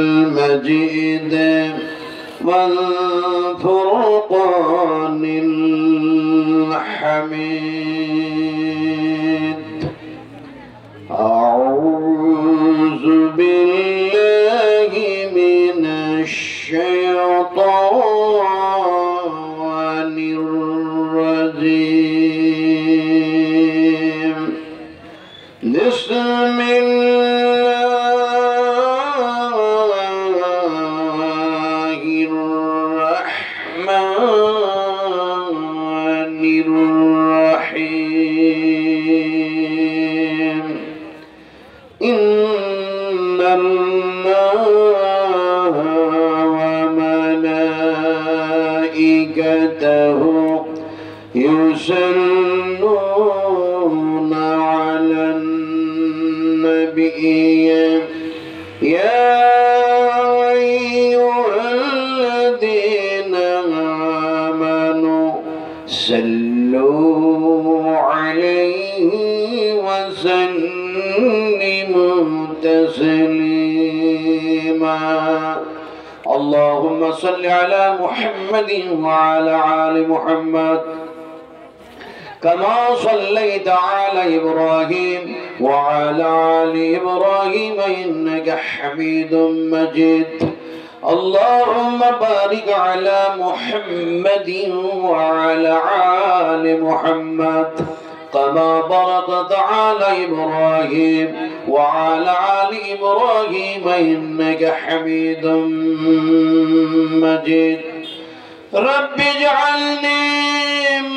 المجيد والفرقان الحميد. أعوذ بالله من الشيطان الرجيم. بسم الله الرحمن الرحيم. إن الله وملائكته يصلون على النبي يا أيها الذين آمنوا صلوا عليه وسلموا تسليما. اللهم صل على محمد وعلى آل محمد كما صليت على إبراهيم وعلى آل إبراهيم إنك حميد مجيد. اللهم بارك على محمد وعلى آل محمد كما باركت على إبراهيم وعلى آل إبراهيم إنك حميد مجيد. رب اجعلني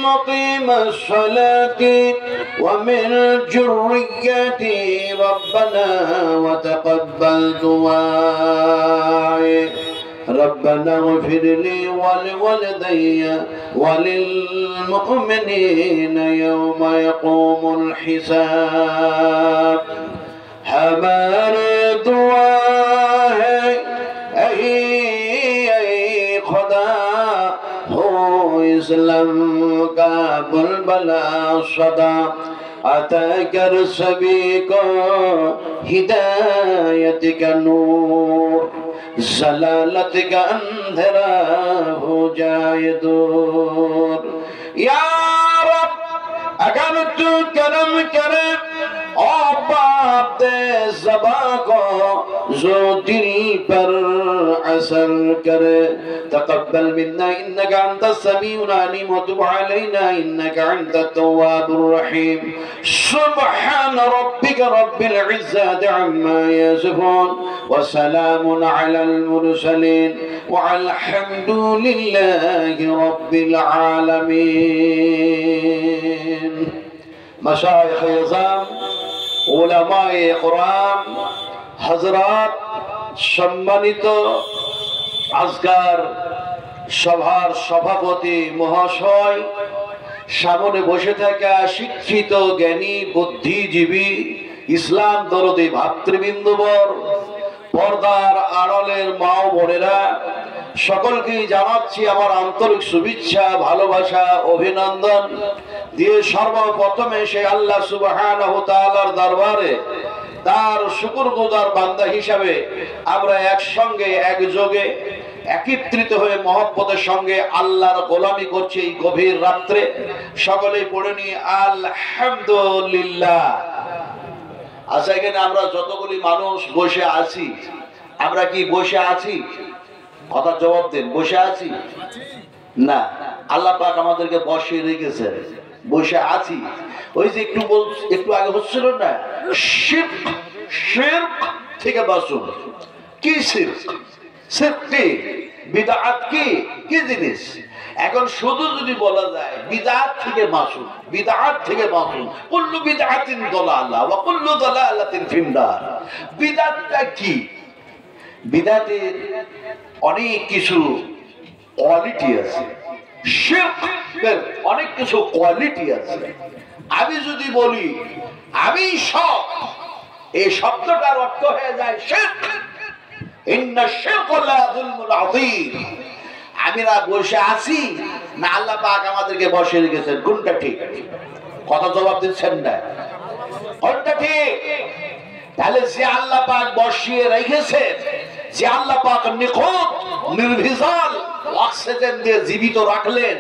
مقيم الصلاة ومن ذريتي ربنا وتقبل دعائي. ربنا اغفر لي ولوالدي وللمؤمنين يوم يقوم الحساب. हमारे दुआ है ऐ खुदा हो इस्लाम का बुलबुला सदा अता कर सभी को हिदायत का नूर जलालत का अंधेरा हो जाए दूर। या रब अगर तू करम करे और बाप दे ज़बा को जो दिल पर असर करे। तक़ब्बल मिन्ना इन्नका अंतस समीउल अलीम व तुब अलैना इन्नका अंतत तव्वाबुर रहीम। सुब्हान रब्बिका रब्बिल इज़्ज़ति अम्मा यसिफून व सलामुन अलल मुरसलीन व अल्हम्दुलिल्लाहि रब्बिल आलमीन। मशाइख़ इज़ाम, उलमाए इक़राम, हज़रात, सम्मानित আজকার সভার সভাপতি মহাশয়, সামনে বসে থাকা শিক্ষিত জ্ঞানী বুদ্ধিজীবী ইসলাম দরদি ভাতৃবৃন্দবর, পর্দার আড়ালের মা ও বোনেরা, সকলকেই জানাচ্ছি আমার আন্তরিক শুভেচ্ছা, ভালোবাসা, অভিনন্দন দিয়ে সর্বপ্রথমে সেই আল্লাহ সুবহানাহু ওয়া তাআলার দরবারে তার শুকরগুজার বান্দা হিসাবে আমরা একসঙ্গে একযোগে একত্রিত হয়ে মহব্বতের সঙ্গে আল্লাহর গোলামি করছি এই গভীর রাত্রে। সকলেই পড়ে নি আলহামদুলিল্লাহ। আচ্ছা, এখানে আমরা যতগুলি মানুষ বসে আছি, আমরা কি বসে আছি? কথা জবাব দেন, বসে আছি না? আল্লাহ পাক আমাদেরকে বসে রেখেছেন, বসে আছি। ওই যে একটু আগে হচ্ছিল না, শিরক, শিরক থেকে বাঁচুন। কি শিরক? শিরক কি? বিদআত কি? কি জিনিস? এখন শুধু যদি বলা যায় বিদআত থেকে বাঁচুন, বিদআত থেকে বাঁচুন, কুল্লু বিদআতিন দালালা ওয়া কুল্লু দালালাতিন ফিন্নার। বিদআতটা কি? বিদআতের অনেক কিছু কোয়ালিটি আছে, শিরকের অনেক কিছু কোয়ালিটি আছে। আমি যদি বলি আমি সব, এই শব্দটার অর্থ হয়ে যায় শিরক। ইন্না শিরকা লা যুলমুন আযীম। আমরা বসে আছি না আল্লাহ পাক আমাদেরকে বসে রেখেছেন? কোনটা ঠিক? কথা জবাব দিচ্ছেন না? কোনটা ঠিক? তাহলে যে আল্লাহ পাক বসিয়ে রেখেছেন, যে আল্লাহ পাক নিখুঁত নির্ভেজাল অক্সিজেন দিয়ে জীবিত রাখলেন,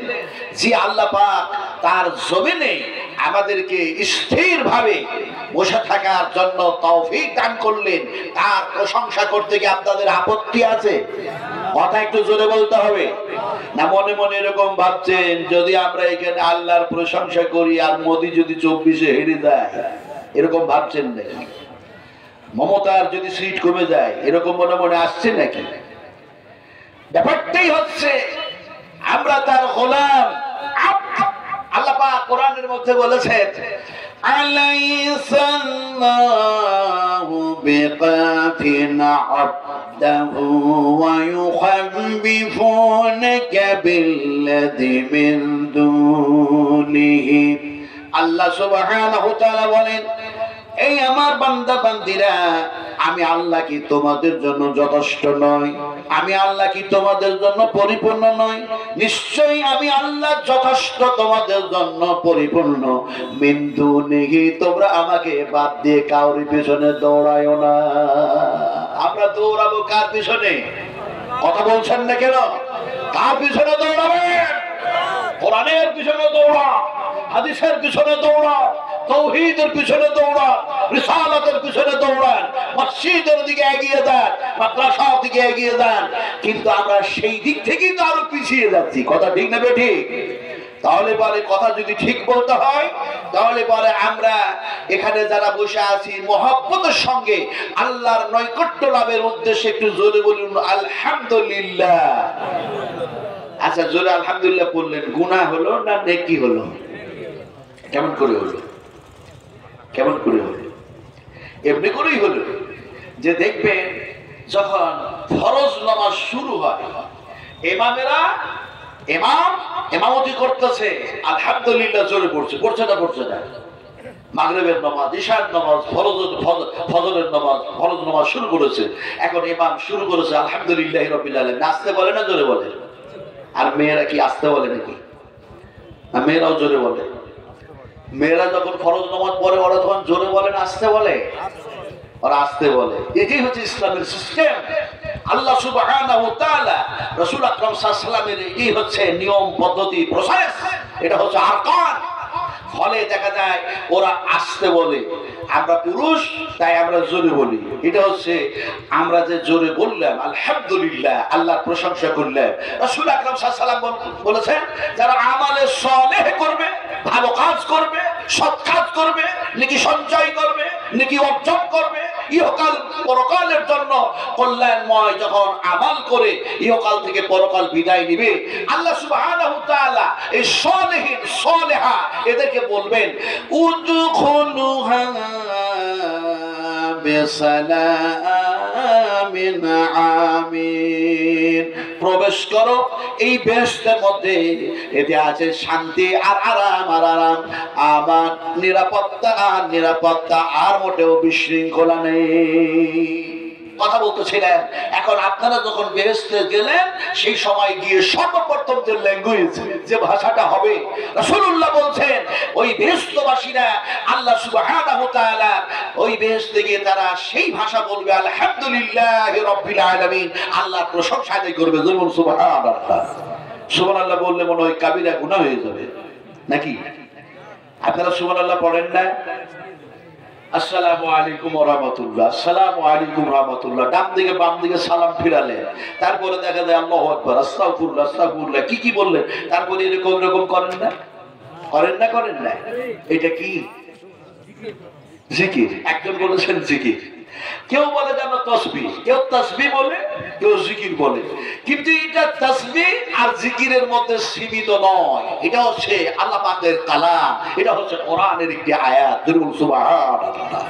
যে আল্লাহ পাক তার জমিনে আমাদেরকে স্থিরভাবে বসে থাকার জন্য তৌফিক দান করলেন, তার প্রশংসা করতে কি আপনাদের আপত্তি আছে? কথা একটু জোরে বলতে হবে না। মনে মনে এরকম ভাবছেন যদি আমরা এখানে আল্লাহর প্রশংসা করি আর মোদি যদি 24-এ হেরে যায়, এরকম ভাবছেন নাকি? মমতার যদি সিট কমে যায়, এরকম মনে মনে আসছে নাকি? ব্যাপারটাই হচ্ছে আমরা তার গোলাম। আল্লাহ পাক কোরআনের মধ্যে বলেছেন, আলাইসাল্লাহু বিকাফিন আবদাহু ওয়া ইউখাব্বিফুনাকা বিল্লাযী মিন দুনিহি। আল্লাহ সুবহানাহু ওয়া তাআলা বলেন, এই আমার বান্দা বান্দিরা, আমি আল্লাহ কি তোমাদের জন্য যথেষ্ট নই? আমি আল্লাহ কি তোমাদের জন্য পরিপূর্ণ নই? নিশ্চয়ই আমি আল্লাহ যথেষ্ট তোমাদের জন্য পরিপূর্ণ। মিন দুনিহি, তোমরা আমাকে বাদ দিয়ে কাউরি পিছনে দৌড়ায়ো না। আমরা দৌড়াবো কার পিছনে? কথা বলছেন না কেন? কার পিছনে দৌড়াবেন? কোরআনের পিছনে দৌড়া, হাদিসের পিছনে দৌড়া, তাওহীদের পিছনে দৌড়ান, রিসালাতের পিছনে দৌড়ান, মসজিদের দিকে এগিয়ে যান, মাদ্রাসার দিকে এগিয়ে যান। কিন্তু আমরা সেই দিক থেকেই তো আরো পিছিয়ে যাচ্ছি। কথা ঠিক না ঠিক? তাহলে পরে কথা যদি ঠিক বলতে হয়, তাহলে পরে আমরা এখানে যারা বসে আছি মহব্বতের সঙ্গে আল্লাহর নৈকট্য লাভের উদ্দেশ্যে একটু জোরে বলুন আলহামদুলিল্লাহ। আচ্ছা, জোরে আলহামদুলিল্লাহ বললেন, গুনাহ হলো না নেকি হলো? কেমন করে হলো? কেমন করে হলো? এমনি করেই হলো যে দেখবেন যখন ফরজ নামাজ শুরু হয়, ইমামতি করতেছে, আলহামদুলিল্লাহ জোরে পড়ছে, পড়ছে না পড়ছে না? মাগরিবের নামাজ, ইশার নামাজ, ফজরের নামাজ, ফরজ নামাজ শুরু করেছে। এখন ইমাম শুরু করেছে আলহামদুলিল্লাহি রাব্বিল আলামিন। আসতে বলে না জোরে বলে? আর মেয়েরা কি আসতে বলে নাকি? মেয়েরাও জোরে বলে। মেয়েরা যখন ফরজ নামাজ পড়ে ওরা তখন জোরে বলে না আসতে বলে? ওরা আসতে বলে। এটাই হচ্ছে ইসলামের সিস্টেম। আল্লাহ সুবহানাহু ওয়া তাআলা রাসূল আকরাম সাল্লাল্লাহু আলাইহি ওয়াসাল্লামের এই হচ্ছে নিয়ম পদ্ধতি, প্রসেস, এটা হচ্ছে আরকান। ফলে দেখা যায় ওরা আসতে বলে, আমরা পুরুষ তাই আমরা জোরে বলি। এটা হচ্ছে আমরা যে জোরে বললাম আলহামদুলিল্লাহ, আল্লাহর প্রশংসা করলাম। রাসূল আকরাম সাল্লাল্লাহু আলাইহি ওয়াসাল্লাম বলেছেন, যারা আমালে সালেহ করবে, ভালো কাজ করবে, সৎ কাজ করবে, নেকি সঞ্চয় করবে, নেকি অর্জন করবে, ইহকাল পরকালের জন্য কল্যাণময় যখন আমাল করে ইহকাল থেকে পরকাল বিদায় নিবে, আল্লাহ সুবহানাহু ওয়া তাআলা এই সালেহিন সালেহা এদেরকে বলবেন উদখুলুহা বিসালামিন আমিন, প্রবেশ করো এই বেহেশতের মধ্যে, এতে আছে শান্তি আর আরাম আর আরাম, আমার নিরাপত্তা আর নিরাপত্তা, আর মোটেও বিশৃঙ্খলা নেই। কথা বলতেছিলেন। এখন আপনারা যখন বেহেশতে গেলেন, সেই সময় গিয়ে সর্বপ্রথম যে ল্যাঙ্গুয়েজ, যে ভাষাটা হবে, রাসূলুল্লাহ বলছেন ওই বেহেশতবাসীরা আল্লাহ সুবহানাহু ওয়া তাআলা ওই বেহেশতে গিয়ে তারা সেই ভাষা বলবে আলহামদুলিল্লাহি রাব্বিল আলামিন, আল্লাহর প্রশংসা আদায় করবে। যেমন সুবহানাল্লাহ, সুবহানাল্লাহ বললে মনে হয় কাবিরা গুনাহ হয়ে যাবে নাকি? আপনারা সুবহানাল্লাহ পড়েন না? আসসালামু আলাইকুম ওয়া রাহমাতুল্লাহ, আসসালামু আলাইকুম ওয়া রাহমাতুল্লাহ, ডান দিকে বাম দিকে সালাম ফিরালেন, তারপরে দেখা যায় আল্লাহু আকবার, আস্তাগফিরুল্লাহ, আস্তাগফিরুল্লাহ, কি বললেন, তারপরে এরকম করেন না? করেন না? করেন না? এটা কি জিকির? একজন বলেছেন জিকির, কেউ বলে যেন তাসবিহ, কেউ তাসবিহ বলে, কেউ জিকির বলে। কিন্তু এটা তাসবিহ আর জিকিরের মধ্যে সীমিত নয়, এটা হচ্ছে আল্লাহ পাকের কালাম, এটা হচ্ছে কোরআনের একটি আয়াত। সুবহানাল্লাহ,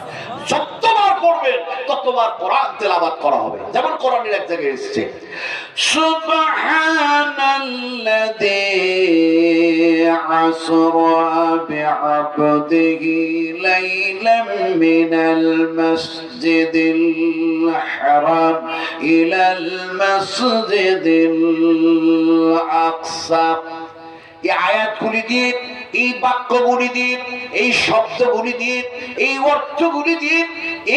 যতবার পড়বেন ততবার কোরআন তেলাওয়াত করা হবে। যেমন কোরআনের এক জায়গায় এসেছে সুবহানাল্লাযী আসরা বিআবদিহি লাইলাম মিনাল মাসজিদিল হারাম ইলাল মাসজিদিল আকসা। এই আয়াতগুলি দিয়ে এই বাক্যগুলি দিয়ে, এই শব্দগুলি দিয়ে, এই অর্থগুলি দিয়ে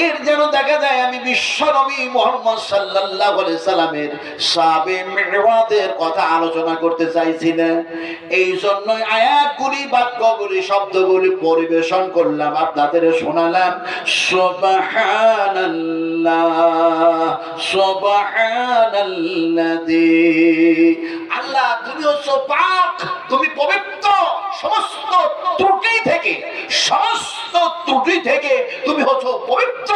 এর যেন দেখা যায় আমি বিশ্বনবী মুহাম্মদ সাল্লাল্লাহু আলাইহি সাল্লামের সাহাবে মিরাদের কথা আলোচনা করতে চাইছি না। এই জন্যই আয়াতগুলি, বাক্যগুলি, শব্দগুলি পরিবেশন করলাম, আপনাদের শোনালাম। সুবহানাল্লাহ, সুবহানাল্লাযী, আল্লাহ তুমি হচ্ছ পাক, তুমি পবিত্র সমস্ত ত্রুটি থেকে, সমস্ত ত্রুটি থেকে তুমি হচ্ছ পবিত্র।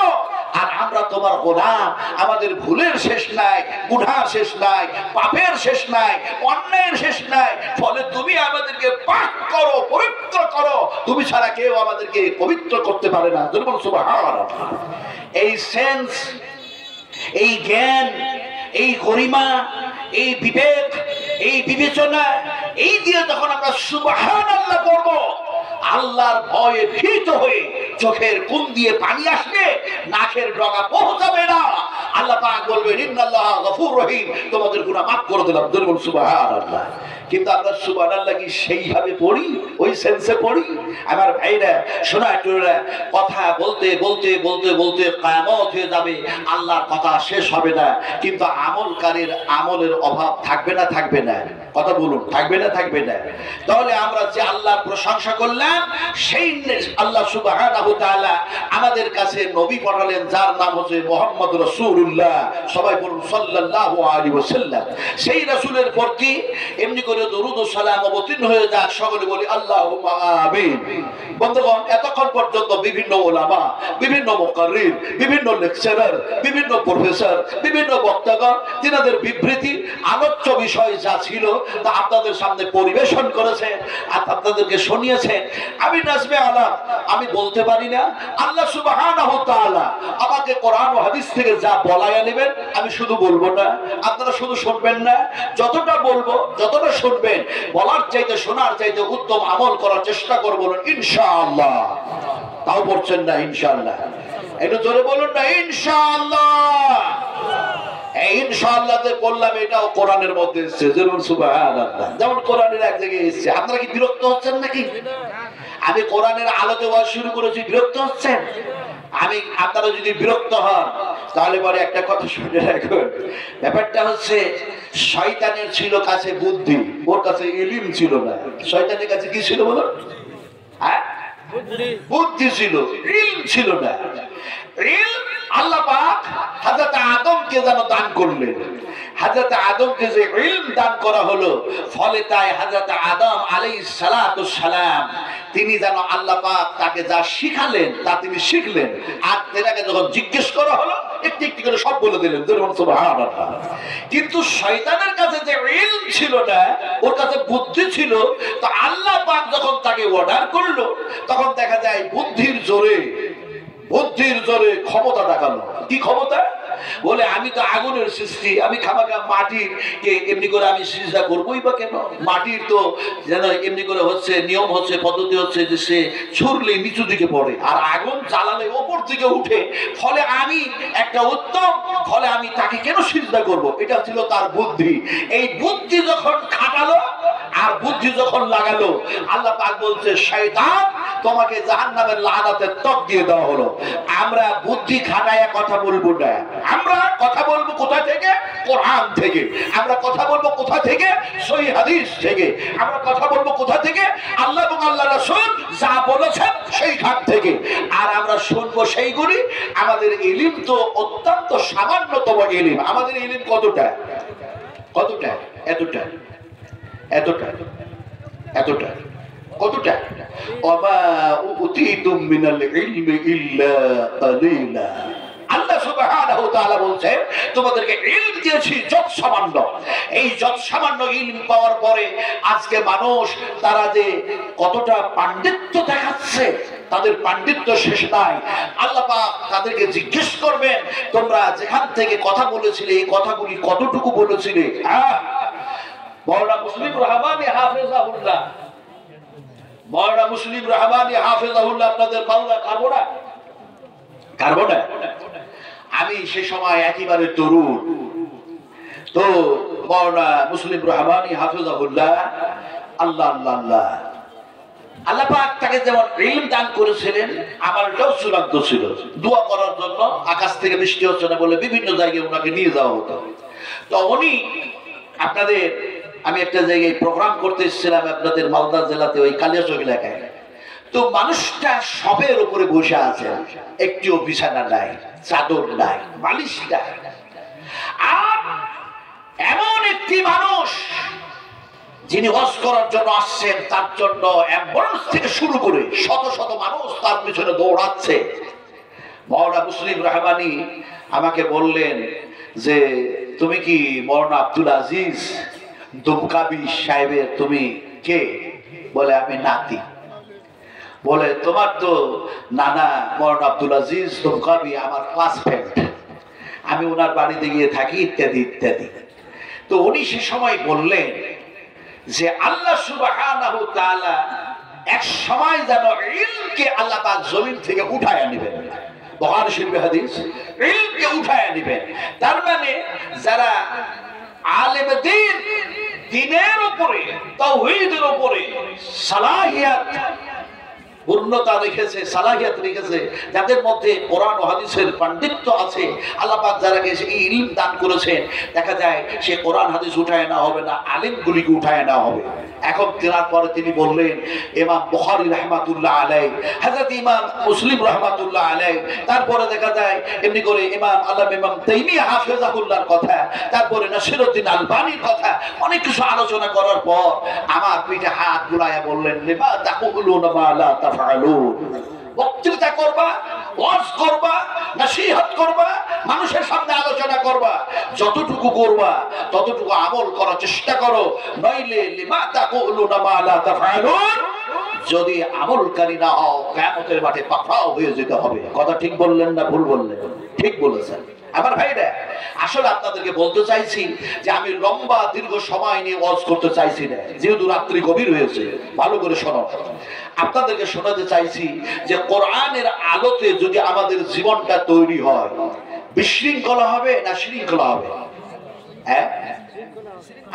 আর আমরা তোমার গোলাম, আমাদের ভুলের শেষ নাই, গুনাহের শেষ নাই, পাপের শেষ নাই, অন্যায়ের শেষ নাই। ফলে তুমি আমাদেরকে পাক করো, পবিত্র করো। তুমি ছাড়া কেউ আমাদেরকে পবিত্র করতে পারে না। সুবহানাল্লাহ। এই সেন্স, এই জ্ঞান, এই গরিমা, এই বিবেক, এই বিবেচনা, এই দিয়ে যখন আমরা সুবহানাল্লাহ পড়ব, আল্লাহর ভয়ে ভীত হয়ে চোখের কোণ দিয়ে পানি আসবে, নাকের ডগা পৌঁছাবে না। আল্লাহ পাক বলবেন ইন্নাল্লাহ গফুর রহিম, তোমাদের গুনাহ মাফ করে দিলাম। সুবহানাল্লাহ। কিন্তু আমরা সুবহানাল্লাহ কি সেইভাবে পড়ি, ওই সেন্সে পড়ি? আমার ভাইরা, শোনা টুরা, কথা বলতে বলতে বলতে বলতে কিয়ামত হয়ে যাবে, আল্লাহর কথা শেষ হবে না। কিন্তু আমলকারীর আমলের অভাব থাকবে না, থাকবে না? কথা বলুন, থাকবে না, থাকবে না? তাহলে আমরা যে আল্লাহর প্রশংসা করলাম, সেই আল্লাহ সুবহানাহু ওয়া তাআলা আমাদের কাছে নবী পাঠালেন, যার নাম হচ্ছে মুহাম্মদ রাসূলুল্লাহ। সবাই বলুন সাল্লাল্লাহু আলাইহি ওয়াসাল্লাম। সেই রাসূলের প্রতি এমনি করে দরুদ ও সালাম অবতীর্ণ হয়ে যাক। সকলে বলি আল্লাহুম্মা আমিন। বন্ধুগণ, এতক্ষণ পর্যন্ত বিভিন্ন ওলামা, বিভিন্ন মুকাররির, বিভিন্ন লেকচারার, বিভিন্ন প্রফেসর, বিভিন্ন বক্তাগণ তিনাদের বিবৃতি, আলোচ্য বিষয় যা ছিল তা আপনাদের সামনে পরিবেশন করেছেন, আপনাদেরকে শুনিয়েছেন। আমি নাজমে আলাম, আমি বলতে পারি না। আল্লাহ সুবহানাহু ওয়া তাআলা আমাকে কোরআন ও হাদিস থেকে যা বলায়া নেবেন, আমি শুধু বলবো না, আপনারা শুধু শুনবেন না। যতটা বলবো, যতটা শুনবেন, বলার চাইতে শোনার চাইতে উত্তম আমল করার চেষ্টা করবো ইনশাআল্লাহ। তাও বলছেন না ইনশাআল্লাহ? একটু জোরে বলুন না ইনশাআল্লাহ। এই ইনশাআল্লাহ যে বললাম, এটাও কোরআনের মধ্যে এসেছে। যেমন সুবহানাল্লাহ, যেমন কোরআনের এক জায়গায় এসেছে। আপনারা কি বিরক্ত হচ্ছেন নাকি? আমি কোরআনের আলোতে ওয়াজ শুরু করেছি, বিরক্ত হচ্ছেন? আপনারা যদি বিরক্ত হন, তাহলে পরে একটা কথা শুনে রাখুন। ব্যাপারটা হচ্ছে, শয়তানের ছিল কাছে বুদ্ধি, ওর কাছে ইলম ছিল না। শয়তানের কাছে কি ছিল বলো? বুদ্ধি ছিল, ইলম ছিল না। ইলম আল্লাহ পাক হযরত আদমকে যেন দান করলেন। হযরত আদমকে যে ইলম দান করা হলো, ফলে তাই হযরত আদম আলাইহিস সালাতু সালাম তিনি যেন আল্লাহ পাক তাকে যা শিখালেন তা তিনি শিখলেন। আর তেনাকে যখন জিজ্ঞেস করা হলো, একটু একটু করে সব বলে দিলেন। সুবহানাল্লাহ। কিন্তু শয়তানের কাছে যে ইলম ছিল না, ওর কাছে বুদ্ধি ছিল। তো আল্লাহ পাক যখন তাকে অর্ডার করলো, তখন দেখা যায় বুদ্ধির জোরে ক্ষমতা দেখালো। কি ক্ষমতা? বলে আমি তো আগুনের সৃষ্টি, আমি খামাখা মাটির কে এমনি করে আমি সিজদা করবোই বা কেন? মাটির তো যেন এমনি করে হচ্ছে, নিয়ম হচ্ছে, পদ্ধতি হচ্ছে যে সে ছুড়লে নিচু দিকে পড়ে, আর আগুন জ্বালালে ওপর দিকে উঠে। ফলে আমি একটা উত্তম, ফলে আমি তাকে কেন সিজদা করব? এটা ছিল তার বুদ্ধি। এই বুদ্ধি যখন খাটালো আর বুদ্ধি যখন লাগালো, আল্লাহ পাক বলছে, শয়তান তোমাকে জাহান্নামের লাআনাতের তক দিয়ে দেওয়া হলো। আমরা বুদ্ধি খাটায়া কথা বলবো না, আমরা কথা বলবো কোথা থেকে? কোরআন থেকে। আমরা কথা বলবো কোথা থেকে? সহিহ হাদিস থেকে। আমরা কথা বলবো কোথা থেকে? আল্লাহ এবং আল্লাহ রাসূল যা বলেছেন সেইখান থেকে। আর আমরা শুনবো সেইগুলি। আমাদের ইলম তো অত্যন্ত সামান্যতম ইলম। আমাদের ইলম কতটা? কতটা? এতটা, এতটা, এতটা, কতটা? ওমা উতিতুম মিনাল ইলমি ইল্লা কালিলা। আল্লাহ সুবহানাহু ওয়া তাআলা বলছেন, তোমাদেরকে ইলম দিয়েছি যত সামান্য। এই যত সামান্য ইলম পাওয়ার পরে আজকে মানুষ তারা যে কতটা পাণ্ডিত্য দেখাচ্ছে, তাদের পাণ্ডিত্য শেষ নাই। আল্লাহ পাক তাদেরকে জিজ্ঞেস করবেন, তোমরা যেখান থেকে কথা বলেছিলে, এই কথাগুলি কতটুকু বলেছিলে? মাওলানা মুসলিম রহমানী হাফেজাহুল্লাহ, মাওলানা মুসলিম রহমানী হাফেজাহুল্লাহ আপনাদের মাওলা কারবনা, কারবনা। আমি সে সময় একেবারে তরুণ। তো মাওলানা মুসলিম রহমানী হাফেজাহুল্লাহ, আল্লাহ আল্লাহ আল্লাহ, আল্লাহ পাক তাকে যেমন ইলম দান করেছিলেন, আমলটাও চূড়ান্ত ছিল। দোয়া করার জন্য আকাশ থেকে বৃষ্টি হচ্ছে না বলে বিভিন্ন জায়গায় ওনাকে নিয়ে যাওয়া হতো। তো উনি আপনাদের, আমি একটা জায়গায় প্রোগ্রাম করতে এসেছিলাম আপনাদের মালদা জেলাতে, ওই কালিয়াচক এলাকায়। তো মানুষটা সবের উপরে বসে আছে, একটিও বিছানা নাই, চাদর নাই, বালিশ নাই। আর এমন একটি মানুষ যিনি হজ করার জন্য আসছেন, তার জন্য অ্যাম্বুলেন্স থেকে শুরু করে শত শত মানুষ তার পিছনে দৌড়াচ্ছে। মওলানা মুসলিম রহমানি আমাকে বললেন যে, তুমি কি মওলানা আব্দুল আজিজ দুমকাবি সাহেবের তুমি কে? বলে, আমি নাতি। বলে, তোমার তো নানা মওলানা আব্দুল আজিজ দুমকাবি আমার ক্লাসমেট, আমি ওনার বাড়িতে গিয়ে থাকি, ইত্যাদি ইত্যাদি। তো উনি সে সময় বললেন যে আল্লাহ সুবহানাহু ওয়া তাআলা এক সময় যেন ইলমকে আল্লাহ পাক জমিন থেকে উঠায় নেবেন। বুখারী শরীফে হাদিস, ইলমকে উঠায় নেবেন। তার মানে যারা আলেম দ্বীন, দ্বীনের উপরে, তাওহীদের উপরে সালাহিয়াত, পূর্ণতা রেখেছে, সালাহিয়াত রেখেছে, যাদের মধ্যে কোরআন ও হাদিসের পাণ্ডিত্য আছে, আল্লাহ পাক যারাকে এই ইলম দান করেছেন, দেখা যায় সে কোরআন হাদিস উঠায় না হবে না, আলেমগুলিকে উঠায় না হবে। এখন তেনার পরে তিনি বললেন ইমাম বুখারী রাহমাতুল্লাহ আলাইহি, হযরত ইমাম মুসলিম রাহমাতুল্লাহ আলাইহি, তারপরে দেখা যায় এমনি করে ইমাম ইমাম তাইমিয়া হাফিজাহুল্লাহর কথা, তারপরে নাসিরউদ্দিন আলবানীর কথা, অনেক কিছু আলোচনা করার পর আমার পিঠে হাত বুলায়া বললেন, লিমা তাকুলুনা মা লা তাফআলুন। বক্তৃতা করবা, ওয়াজ করবা, নসিহত করবা, মানুষের সামনে আলোচনা করবা, যতটুকু করবা ততটুকু আমল করার চেষ্টা করো, নইলে লিমা তাকুলুনা মা লা তাফআলুন, যদি আমলকারী না হও কিয়ামতের মাঠে পাকড়াও হয়ে যেতে হবে। কথা ঠিক বললেন না ভুল বললেন? ঠিক বলেছেন। আমার ভাইরা, আসলে আপনাদেরকে বলতে চাইছি যে আমি লম্বা দীর্ঘ সময় নিয়ে ওয়াজ করতে চাইছি না, যেহেতু রাত্রি গভীর হয়েছে। ভালো করে শোনো, আপনাদেরকে শোনাতে চাইছি যে কোরআনের আলোতে যদি আমাদের জীবনটা তৈরি হয়, বিশৃঙ্খলা হবে না শৃঙ্খলা হবে? হ্যাঁ,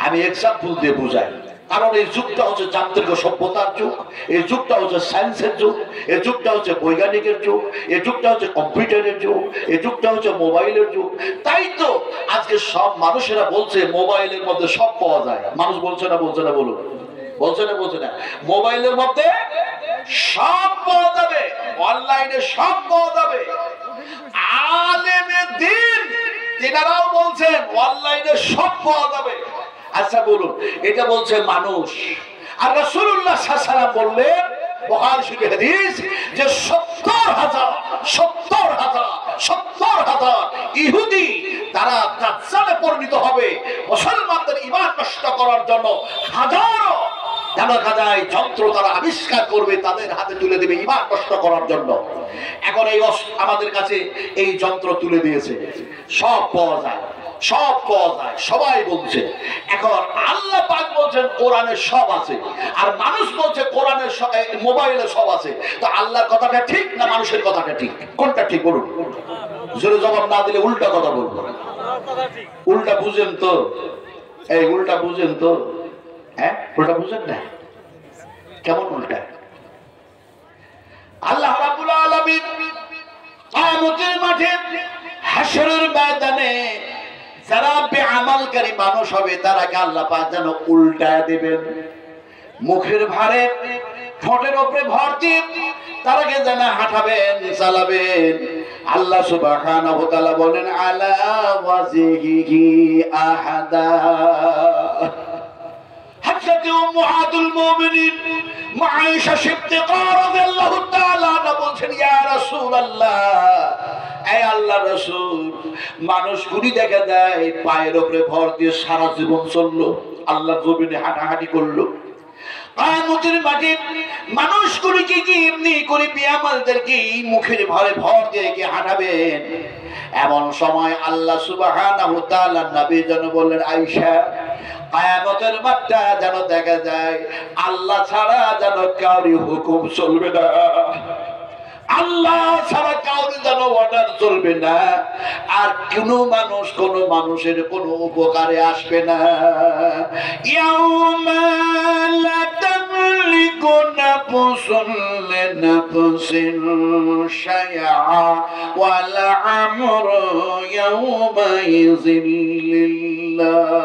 আমি এক্সাম্পল দিয়ে বুঝাই। কারণ এই যুগটা হচ্ছে যান্ত্রিক সভ্যতার যুগ, এই যুগটা হচ্ছে সায়েন্সের যুগ, এই যুগটা হচ্ছে বৈজ্ঞানিকের যুগ, এই যুগটা হচ্ছে কম্পিউটারের যুগ, এই যুগটা হচ্ছে মোবাইলের যুগ। তাই তো আজকে সব মানুষেরা বলছে মোবাইলের মধ্যে সব পাওয়া যায়। মানুষ বলছে না? বলছে না? বলুন, বলছে না? বলছে না? মোবাইলের মধ্যে সব পাওয়া যাবে, অনলাইনে সব পাওয়া যাবে। আলেমে দ্বীন তিনারাও বলছেন অনলাইনে সব পাওয়া যাবে। আচ্ছা বলুন, এটা বলছে মানুষ, আর রাসূলুল্লাহ সাল্লাল্লাহু আলাইহি ওয়াসাল্লাম বললেন বুখারী শরীফের হাদিস যে 70,000 ইহুদি তারা দাজ্জালে পরিণত হবে, মুসলমানদের ঈমান নষ্ট করার জন্য হাজারো দেখা যায় যন্ত্র তারা আবিষ্কার করবে, তাদের হাতে তুলে দেবে ঈমান নষ্ট করার জন্য। এখন এই আমাদের কাছে এই যন্ত্র তুলে দিয়েছে, সব পাওয়া যায়, সব পাওয়া যায়, সবাই বলছে। এখন আল্লাহ পাক বলছেন কোরআনে সব আছে, আর মানুষ বলছে কোরআনে মোবাইলে সব আছে। তো আল্লাহর কথাটা ঠিক না মানুষের কথাটা ঠিক? কোনটা ঠিক বলুন? জোরে জবাব না দিলে উল্টা কথা বলবো। উল্টা বুঝেন তো? এই উল্টা বুঝেন তো? হ্যাঁ, উল্টা বুঝেন না? কেমন উল্টা? আল্লাহ রাব্বুল আলামিন কিয়ামতের মাঠে হাশরের ময়দানে যারা বেআমালকারী মানুষ হবে তারাকে আল্লাহ পাক যেন উল্টায় দেবেন। মুখের ভারে ঠোঁটের উপরে ভর দিয়ে তারাকে যেন হাঁটাবেন, চালাবেন। আল্লাহ সুবহানাহু ওয়া তাআলা বলেন আলা ওয়াজিহি আহাদা। হযরত উম্মাহাতুল মুমিনিন মাঈশা সিদ্দিকা রাদিয়াল্লাহু তাআলা বলছেন, ইয়া রাসূলুল্লাহ, এই আল্লাহর রাসূল, মানুষগুলি দেখা যায় পায়ের উপরে ভর দিয়ে সারা জীবন চললো, আল্লাহর জমিনে হাঁটাহাঁটি করলো। কিয়ামতের মাঠে মানুষগুলিকে কি এমনি করে বেঈমানদেরকে মুখের ভরে ভর দিয়ে কি হাঁটাবেন? এমন সময় আল্লাহ সুবহানাহু ওয়া তাআলা নবী যেন বললেন, আয়েশা, কিয়ামতের মাঠটা যেন দেখা যায় আল্লাহ ছাড়া যেন কারো হুকুম চলবে না, আল্লাহ ছাড়া কাউরে যেন অর্ডার চলবে না, আর কোন মানুষ কোন মানুষের কোন উপকারে আসবে না। ইয়াউমা লা তামলিকু نفس لنفس شيئا والأمر يومئذ لله।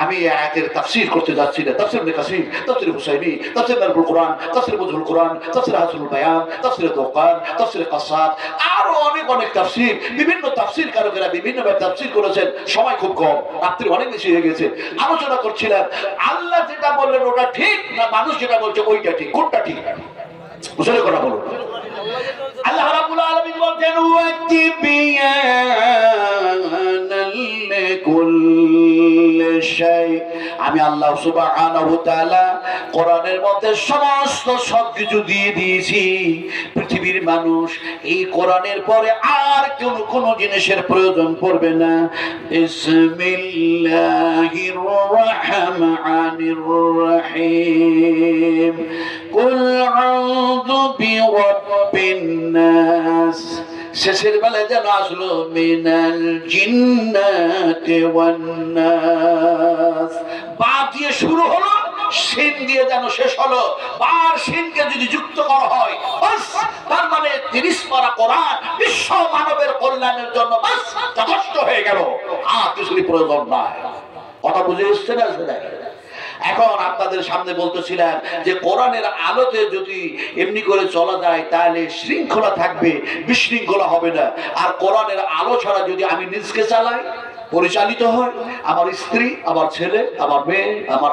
আমি এই আয়াতের তাফসীর করতে যাচ্ছি না। তাফসীর ইবনে কাসীর, তাফসীর হুসাইনি, তাফসীর মারফুল কোরআন, তাফসীর বুজুল কোরআন, তাফসীর হাসানুল বায়ান, তাফসীর দোকান, তাফসীর কাসাদ, আরো অনেক তাফসীর, বিভিন্ন তাফসীর কারকেরা বিভিন্নভাবে তাফসীর করেছেন। সময় খুব কম, রাত্রি অনেক বেশি হয়ে গেছে। আলোচনা করছিলাম আল্লাহ যেটা বললেন ওটা ঠিক না মানুষ যেটা বলছে ওইটা ঠিক, কোনটা ঠিক? বুঝলে কথা বলুন। আল্লাহ রাব্বুল আলামিন বলেন ওয়াতিবিয়ানাল লিকুল্লি শাই। আমি আল্লাহ সুবহানাহু ওয়া তাআলা কোরআনের মধ্যে সমস্ত সবকিছু দিয়ে দিয়েছি। পৃথিবীর মানুষ এই কোরআনের পরে আর কোনো জিনিসের প্রয়োজন পড়বে না। বিসমিল্লাহির রহমানির রহিম। কুল আউযু বিরাব্বিন নাস। শেষের বেলায় যেন আসলো মিনাল জিন্নাতি ওয়ান নাস। বা দিয়ে শুরু হলো, শিন দিয়ে যেন শেষ হলো। বার শিনকে যদি যুক্ত করা হয় বাস, তার মানে 30 পারা কোরআন বিশ্ব মানবের কল্যাণের জন্য বাস যথেষ্ট হয়ে গেল। আর কিছুরই প্রয়োজন নাই। কথা বুঝে এসছে না? এখন আপনাদের সামনে বলতেছিলাম যে কোরআনের আলোতে যদি এমনি করে চলা যায় তাহলে শৃঙ্খলা থাকবে, বিশৃঙ্খলা হবে না। আর কোরআনের আলো ছাড়া যদি আমি নিজকে চালাই, পরিচালিত হয়, আমার স্ত্রী, আমার ছেলে, আমার মেয়ে, আমার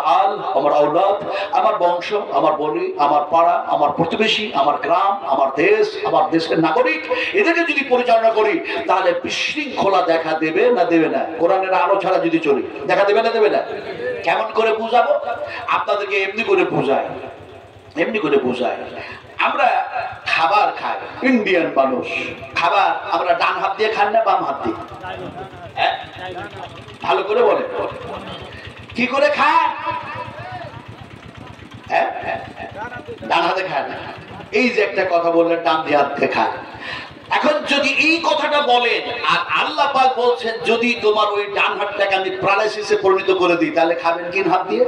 আমার আওলাদ, আমার বংশ, আমার বলি, আমার পাড়া, আমার প্রতিবেশী, আমার গ্রাম, আমার দেশ, আমার দেশের নাগরিক, এদেরকে যদি পরিচালনা করি তাহলে বিশৃঙ্খলা দেখা দেবে না দেবে না? কোরআনের আলো ছাড়া যদি চলি দেখা দেবে না দেবে না? কেমন করে বুঝাবো আপনাদেরকে? এমনি করে বুঝাই। আমরা খাবার খাই, ইন্ডিয়ান মানুষ খাবার আমরা ডান হাত দিয়ে খান না বাম হাত দিয়ে? ভালো করে বলে কি করে খান? ডান হাতে খান। এই যে একটা কথা বললেন ডান দিয়ে হাতে খান। এখন যদি এই কথাটা বলেন আর আল্লাহ পাক বলছেন যদি তোমার ওই ডান হাতটাকে আমি প্যারালাইসিসে পরিণত করে দিই তাহলে খাবেন কোন হাত দিয়ে?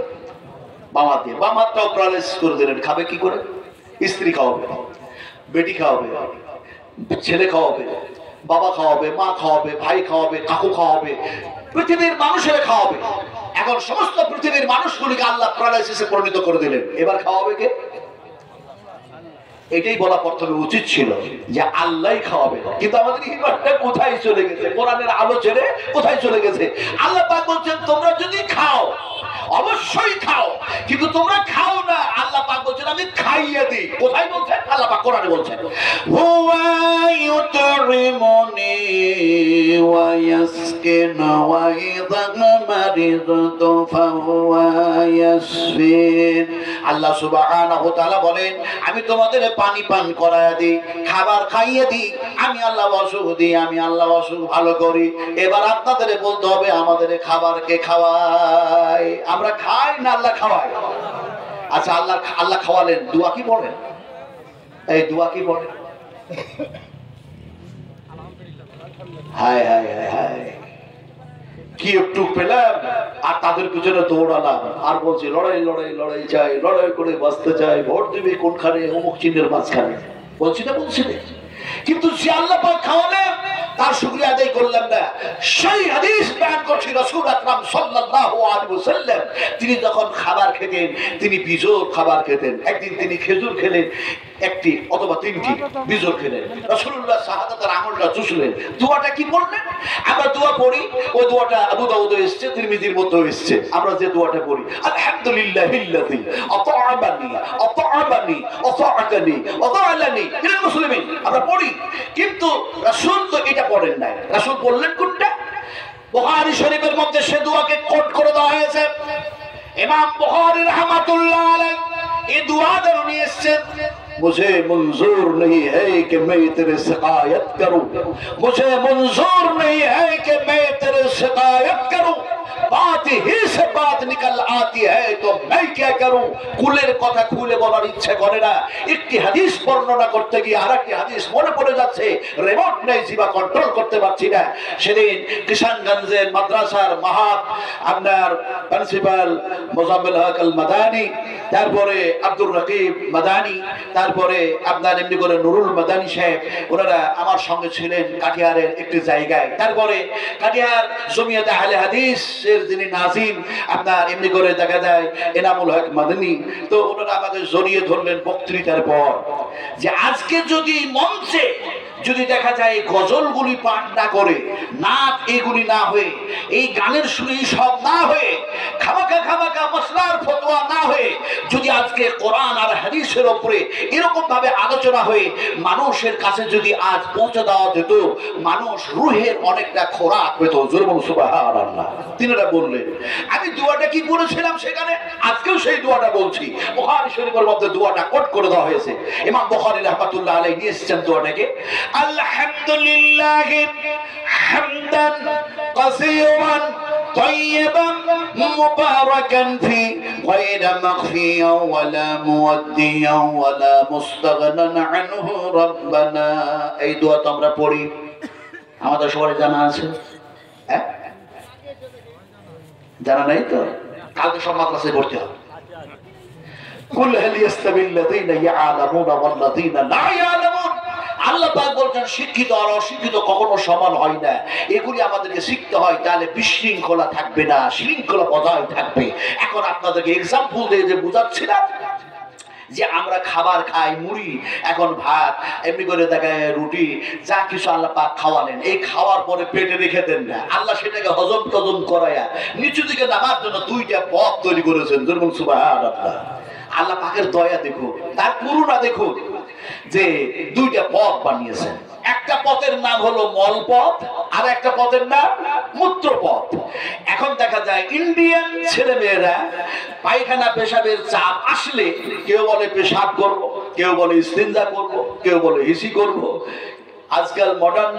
বাম হাত দিয়ে। বাম হাতটাও প্যারালাইসিস করে দিলেন, খাবে কি করে? স্ত্রী খাওয়াবে, বেটি খাওয়াবে, ছেলে খাওয়াবে, বাবা খাওয়াবে, মা খাওয়াবে, ভাই খাওয়াবে, কাকু খাওয়াবে, পৃথিবীর মানুষেরা খাওয়াবে। এখন সমস্ত পৃথিবীর মানুষগুলিকে আল্লাহ প্যারালাইসিসে পরিণত করে দিলেন, এবার খাওয়াবে কে? এটাই বলা প্রথমে উচিত ছিল যে আল্লাহই খাওয়াবে। কিন্তু আমাদের ইমানটা কোথায় চলে গেছে? কোরআনের আলো ছেড়ে কোথায় চলে গেছে? আল্লাহ পাক বলছেন তোমরা যদি খাও অবশ্যই খাও, কিন্তু তোমরা খাও না। আল্লাহ পাক বলছেন আমি খাইয়ে দিই। কোথায় বলছেন? আল্লাহ পাক কোরআনে বলছেন হুয়া ইউতরিমুনি ওয়া ইয়াসকিনু ওয়া ইযা মারিদতু ফাহুয়া ইয়াসফিন। আল্লাহ সুবহানাহু ওয়া তাআলা বলেন আমি তোমাদের পানি পান করায় দিই, খাবার খাইয়ে দিই, আমি আল্লাহ অসুখ দিই, আমি আল্লাহ অসুখ ভালো করি। এবার আপনাদের বলতে হবে আমাদের খাবারকে খাওয়াই। আমরা খাই না আল্লাহ খাওয়াই? আচ্ছা আল্লাহ খাওয়ালেন, দোয়া কি পড়েন? এই দোয়া কি পড়েন? হায় হায় হায় হায়, কি একটু পেলাম আর তাদের পিছনে দৌড়ালাম আর বলছি লড়াই লড়াই লড়াই চাই, লড়াই করে বাঁচতে চাই, ভোট দিবে কোনখানে? অমুক চিহ্নের মাঝখানে। বলছি না? কিন্তু যে আল্লাহ পাক খাওয়ালেন তার শুকরিয়া আদায় করলাম না। সেই হাদিস বয়ান করছি রাসূল আকরাম সাল্লাল্লাহু আলাইহি ওয়াসাল্লাম তিনি যখন খাবার খেতেন তিনি বিজোড় খাবার খেতেন। একদিন তিনি খেজুর খেলেন একটি অথবা তিনটি, বিজোড় খেলেন। রাসূলুল্লাহ শাহাদাতের আঙুলটা চুষলেন। দোয়াটা কি পড়লেন? আমরা দোয়া পড়ি, ওই দোয়াটা আবু দাউদে এসেছে, তিরমিজির মধ্যেও এসেছে। আমরা যে দোয়াটা পড়ি আলহামদুলিল্লাহিল্লাযী আত'আমানি ওয়াসাআকানি ওয়াদালানি মিনাল মুসলিমিন, আমরা পড়ি। কিন্তু রাসূল তো এটা পড়েন নাই। রাসূল বললেন কোনটা? বুখারী শরীফের মধ্যে সে দোয়াকে কোট করে দেওয়া হয়েছে। ইমাম বুখারী রাহমাতুল্লাহ আলাইহি এই দুआ जरूर नहीं इससे मुझे मंजूर नहीं है कि मैं तेरे शिकायत करूं, मुझे मंजूर नहीं है कि मैं तेरे शिकायत करूं। बात ही से बात निकल आती है तो मैं क्या करूं কুলের কথা খুলে বলার ইচ্ছে করে না একটি হাদিস বর্ণনা করতে গিয়ে আরেকটি হাদিস মনে পড়ে যাচ্ছে রিমোট নেই জিবা কন্ট্রোল করতে পারছি না সেদিন কিষানগঞ্জের মাদ্রাসার মাহাত আপনার প্রিন্সিপাল মোজাম্মেল হক আল মাদানী তারপরে আব্দুর রকিব মাদানী তারপরে আপনার এমনি করে নুরুল মাদানী সাহেব ওনারা আমার সঙ্গে ছিলেন কাটিহারের একটি জায়গায় তারপরে কাটিহার জমিয়তে আহলে হাদিসের যিনি নাজিম আপনার এমনি করে দেখা যায় এনামুল হক মাদানী তো ওনারা আমাকে জড়িয়ে ধরলেন বক্তৃতার পর যে আজকে যদি মঞ্চে যদি দেখা যায় গজলগুলি পাঠ না করে নাচ এগুলি না হয়ে এই গানের সুরে সব না হয়ে খামাকা মশলার ফতোয়া না হয়ে যদি আজকে কোরআন আর হাদিসের উপরে এরকম ভাবে আলোচনা হয়ে মানুষের কাছে যদি আজ পৌঁছে দেওয়া যেত মানুষ রুহের অনেকটা খোরাক পেত জোরে বলুন সুবহানাল্লাহ তিনারা বললেন আমি দোয়াটা কি করেছিলাম সেখানে আজকেও সেই দোয়াটা বলছি বুখারী শরীফের মধ্যে দোয়াটা কোট করে দেওয়া হয়েছে ইমাম বুখারী রাহমাতুল্লাহ আলাইহি নিয়ে এসেছেন দোয়াটাকে আলহামদুলিল্লাহ হামদান কাসীরান طيبا مباركا فيه غير مخفيا ولا موديا ولا مستغنى عنه ربنا এই দোয়া তো আমরা পড়ি আমাদের সবাই জানা আছে হ্যাঁ জানা নাই তো কালকে সব মাদ্রাসায় ভর্তি হবে কুল হাল ইয়াস্তাবিল লাযিনা ইয়ালামুনা ওয়াল লাযিনা লা ইয়ালামুন আল্লাহ পাক বলেন শিক্ষিত আর অশিক্ষিত কখনো সমান হয় না এগুলি আমাদেরকে শিখতে হয় তাহলে বিশৃঙ্খলা থাকবে না শৃঙ্খলা বজায় থাকবে এখন আপনাদেরকে एग्जांपल দিয়ে যে বুঝাচ্ছি না যে আমরা খাবার খাই মুড়ি এখন ভাত এমনি করে দেখায় রুটি যা কিছু আল্লাহ পাক খাওয়ালেন এই খাওয়ার পরে পেটে রেখে দেন না আল্লাহ সেটাকে হজম টজম করায়া নিচু দিকে নামার জন্য দুইটা পথ তৈরি করেছেন যেমন সুবহানাল্লাহ আল্লাহ পাকের দয়া দেখুন তার করুণা দেখুন যে দুইটা পথ বানিয়েছেন একটা পথের নাম হলো মল পথ আর একটা পথের নাম মূত্র পথ এখন দেখা যায় ইন্ডিয়ান ছেলেমেয়েরা পায়খানা পেশাবের চাপ আসলে কেউ বলে পেশাব করব কেউ বলে ইস্তিনজা করব কেউ বলে হিসি করব আজকাল মডার্ন